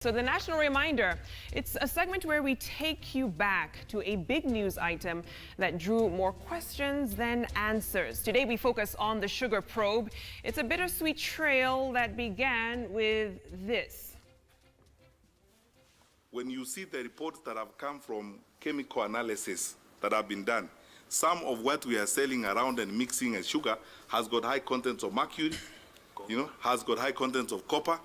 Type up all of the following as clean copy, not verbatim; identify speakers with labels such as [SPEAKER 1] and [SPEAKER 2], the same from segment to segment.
[SPEAKER 1] So the National Reminder, it's a segment where we take you back to a big news item that drew more questions than answers. Today we focus on the sugar probe. It's a bittersweet trail that began with this.
[SPEAKER 2] When you see the reports that have come from chemical analysis that have been done, some of what we are selling around and mixing as sugar has got high contents of mercury, has got high contents of copper.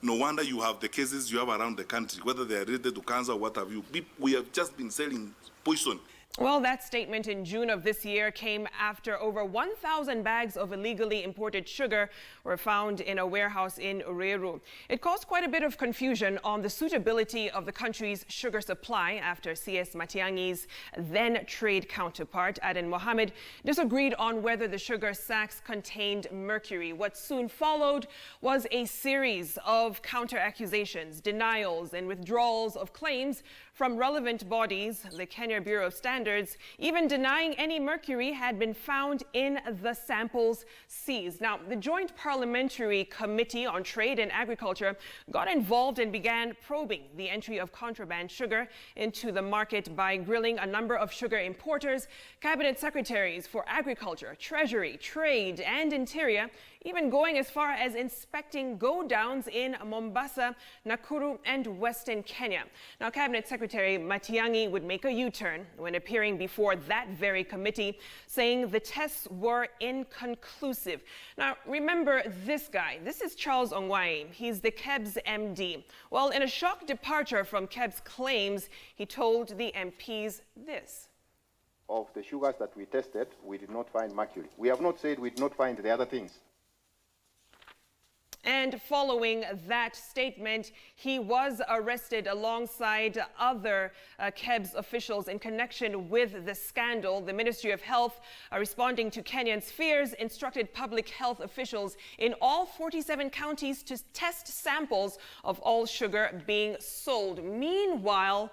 [SPEAKER 2] No wonder you have the cases you have around the country, whether they are related to cancer or what have you. We have just been selling poison.
[SPEAKER 1] Well, that statement in June of this year came after over 1,000 bags of illegally imported sugar were found in a warehouse in Ruiru. It caused quite a bit of confusion on the suitability of the country's sugar supply after CS Matiang'i's then trade counterpart, Aden Mohamed, disagreed on whether the sugar sacks contained mercury. What soon followed was a series of counter-accusations, denials, and withdrawals of claims from relevant bodies, the Kenya Bureau of Standards, even denying any mercury had been found in the samples seized. Now, the Joint Parliamentary Committee on Trade and Agriculture got involved and began probing the entry of contraband sugar into the market by grilling a number of sugar importers, cabinet secretaries for Agriculture, Treasury, Trade, and Interior, even going as far as inspecting go-downs in Mombasa, Nakuru, and Western Kenya. Now, Cabinet Secretary Matiang'i would make a U-turn when appearing before that very committee, saying the tests were inconclusive. Now, remember this guy. This is Charles Ongwae. He's the KEBS MD. Well, in a shock departure from KEBS claims, he told the MPs this.
[SPEAKER 3] Of the sugars that we tested, we did not find mercury. We have not said we did not find the other things.
[SPEAKER 1] And following that statement, he was arrested alongside other KEBS officials in connection with the scandal. The Ministry of Health, responding to Kenyans' fears, instructed public health officials in all 47 counties to test samples of all sugar being sold. Meanwhile,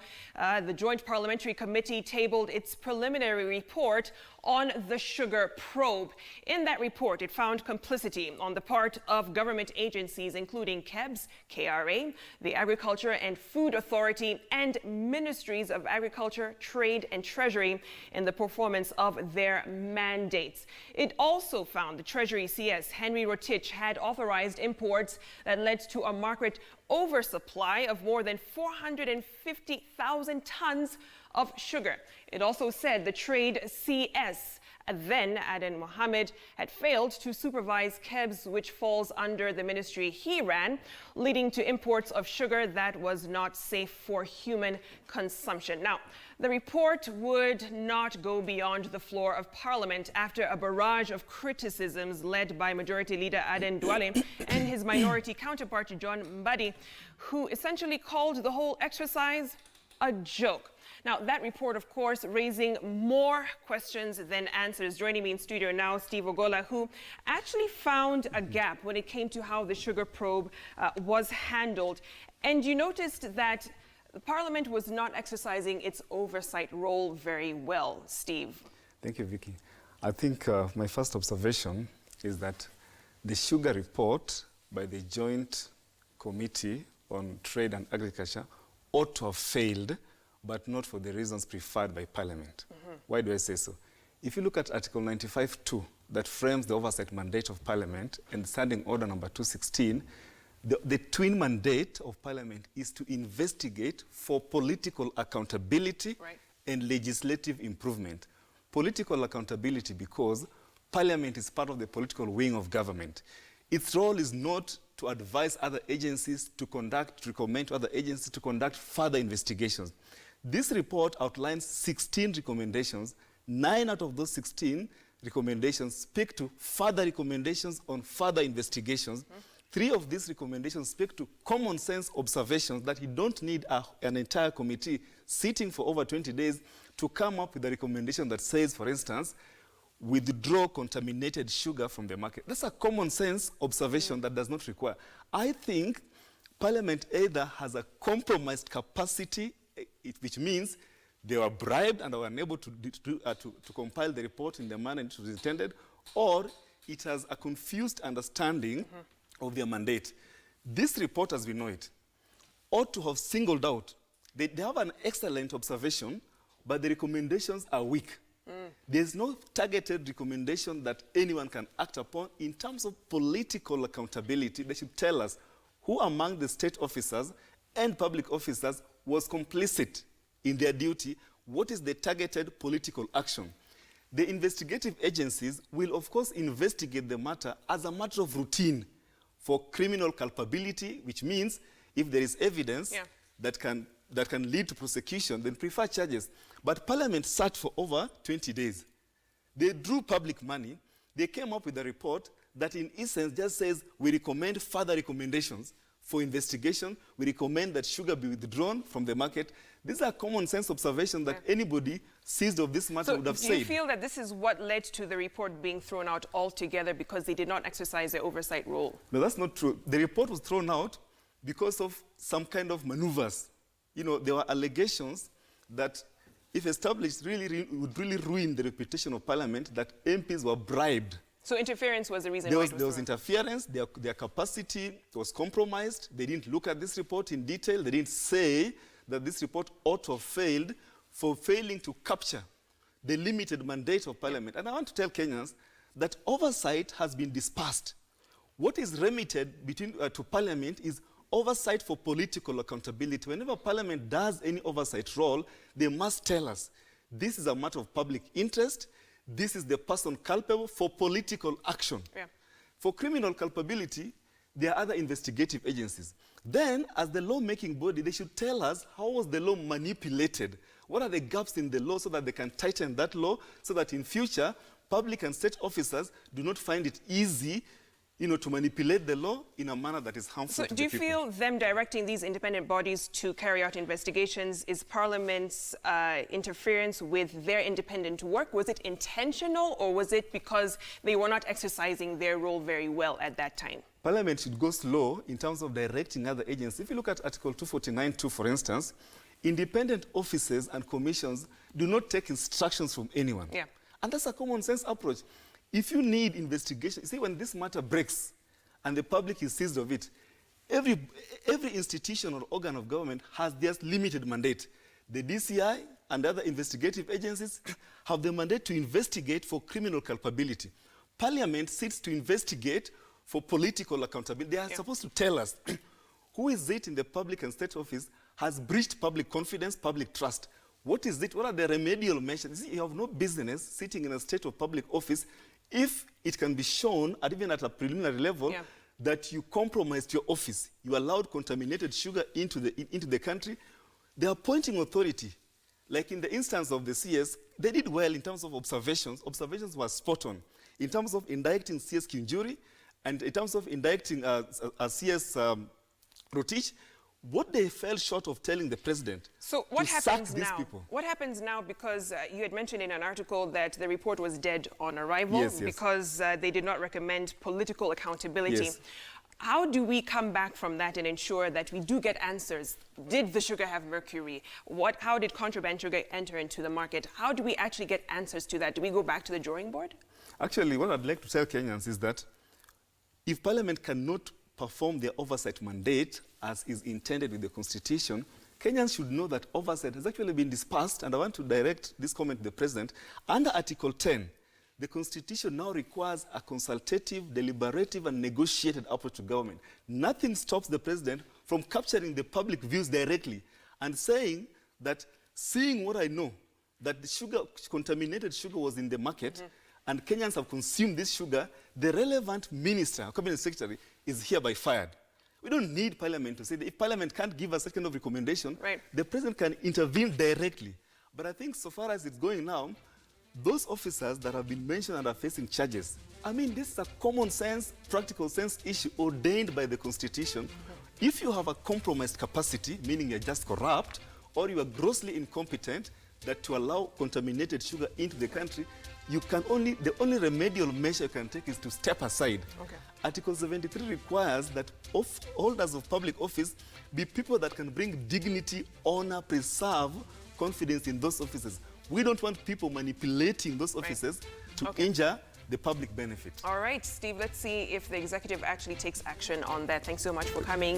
[SPEAKER 1] the Joint Parliamentary Committee tabled its preliminary report on the sugar probe. In that report, it found complicity on the part of government agencies, including KEBS, KRA, the Agriculture and Food Authority, and Ministries of Agriculture, Trade, and Treasury in the performance of their mandates. It also found the Treasury CS, Henry Rotich, had authorized imports that led to a market oversupply of more than 450,000 tons of sugar. It also said the trade CS, then Aden Mohamed, had failed to supervise KEBS, which falls under the ministry he ran, leading to imports of sugar that was not safe for human consumption. Now, the report would not go beyond the floor of Parliament after a barrage of criticisms led by Majority Leader Aden Duale and his minority counterpart John Mbadi, who essentially called the whole exercise a joke. Now, that report, of course, raising more questions than answers. Joining me in studio now, Steve Ogola, who actually found a gap when it came to how the sugar probe was handled. And you noticed that the Parliament was not exercising its oversight role very well. Steve.
[SPEAKER 4] Thank you, Vicky. I think my first observation is that the sugar report by the Joint Committee on Trade and Agriculture ought to have failed, but not for the reasons preferred by Parliament. Why do I say so? If you look at Article 95(2) that frames the oversight mandate of Parliament and Standing Order number 216, the twin mandate of Parliament is to investigate for political accountability and legislative improvement. Political accountability because Parliament is part of the political wing of government. Its role is not to advise other agencies to recommend to other agencies to conduct further investigations. This report outlines 16 recommendations. 9 out of those 16 recommendations speak to further recommendations on further investigations. 3 of these recommendations speak to common sense observations that you don't need an entire committee sitting for over 20 days to come up with a recommendation that says, for instance, withdraw contaminated sugar from the market. That's a common sense observation that does not require. I think Parliament either has a compromised capacity, which means they were bribed and were unable to compile the report in the manner it was intended, or it has a confused understanding of their mandate. This report, as we know it, ought to have singled out. They have an excellent observation, but the recommendations are weak. There's no targeted recommendation that anyone can act upon in terms of political accountability. They should tell us who among the state officers and public officers was complicit in their duty. What is the targeted political action? The investigative agencies will, of course, investigate the matter as a matter of routine for criminal culpability, which means if there is evidence that can lead to prosecution, then prefer charges. But Parliament sat for over 20 days. They drew public money. They came up with a report that in essence just says we recommend further recommendations for investigation. We recommend that sugar be withdrawn from the market. These are common sense observations that anybody seized of this matter would have said.
[SPEAKER 1] Do you feel that this is what led to the report being thrown out altogether because they did not exercise their oversight role?
[SPEAKER 4] No, that's not true. The report was thrown out because of some kind of maneuvers. You know, there were allegations that, if established, would really ruin the reputation of Parliament, that MPs were bribed.
[SPEAKER 1] So interference was the reason
[SPEAKER 4] there
[SPEAKER 1] why
[SPEAKER 4] was,
[SPEAKER 1] it was
[SPEAKER 4] there was
[SPEAKER 1] thrown.
[SPEAKER 4] interference, their capacity was compromised. They didn't look at this report in detail. They didn't say that this report ought to have failed for failing to capture the limited mandate of Parliament. And I want to tell Kenyans that oversight has been dispersed. What is remitted to Parliament is oversight for political accountability. Whenever Parliament does any oversight role, they must tell us, this is a matter of public interest, this is the person culpable for political action. For criminal culpability, there are other investigative agencies. Then, as the law-making body, they should tell us how was the law manipulated? What are the gaps in the law so that they can tighten that law, so that in future, public and state officers do not find it easy to manipulate the law in a manner that is harmful to the people.
[SPEAKER 1] Do you feel them directing these independent bodies to carry out investigations is Parliament's interference with their independent work? Was it intentional, or was it because they were not exercising their role very well at that time?
[SPEAKER 4] Parliament should go slow in terms of directing other agencies. If you look at Article 249(2), for instance, independent offices and commissions do not take instructions from anyone. And that's a common sense approach. If you need investigation, see, when this matter breaks and the public is seized of it, every institution or organ of government has their limited mandate. The DCI and other investigative agencies have the mandate to investigate for criminal culpability. Parliament sits to investigate for political accountability. They are supposed to tell us who is it in the public and state office has breached public confidence, public trust. What is it? What are the remedial measures? You see, you have no business sitting in a state of public office if it can be shown, even at a preliminary level, that you compromised your office. You allowed contaminated sugar into the country. The appointing authority, like in the instance of the CS, they did well in terms of observations. Observations were spot on. In terms of indicting CS Kinjuri and in terms of indicting CS Rotich, what they fell short of telling the president
[SPEAKER 1] So what
[SPEAKER 4] to
[SPEAKER 1] happens
[SPEAKER 4] sack these
[SPEAKER 1] now?
[SPEAKER 4] people.
[SPEAKER 1] What happens now, because you had mentioned in an article that the report was dead on arrival because they did not recommend political accountability. How do we come back from that and ensure that we do get answers? Did the sugar have mercury? How did contraband sugar enter into the market? How do we actually get answers to that? Do we go back to the drawing board?
[SPEAKER 4] Actually, what I'd like to tell Kenyans is that if Parliament cannot perform their oversight mandate as is intended with the Constitution, Kenyans should know that oversight has actually been dispersed, and I want to direct this comment to the President. Under Article 10, the Constitution now requires a consultative, deliberative, and negotiated approach to government. Nothing stops the President from capturing the public views directly and saying that, seeing what I know, that the contaminated sugar was in the market, and Kenyans have consumed this sugar, the relevant minister, cabinet secretary, is hereby fired. We don't need Parliament to say that. If Parliament can't give us that kind of recommendation, the President can intervene directly. But I think so far as it's going now, those officers that have been mentioned and are facing charges, I mean, this is a common sense, practical sense issue ordained by the Constitution. If you have a compromised capacity, meaning you're just corrupt, or you are grossly incompetent, that to allow contaminated sugar into the country, the only remedial measure you can take is to step aside. Article 73 requires that holders of public office be people that can bring dignity, honor, preserve confidence in those offices. We don't want people manipulating those offices to injure the public benefit.
[SPEAKER 1] All right, Steve, let's see if the executive actually takes action on that. Thanks so much for coming.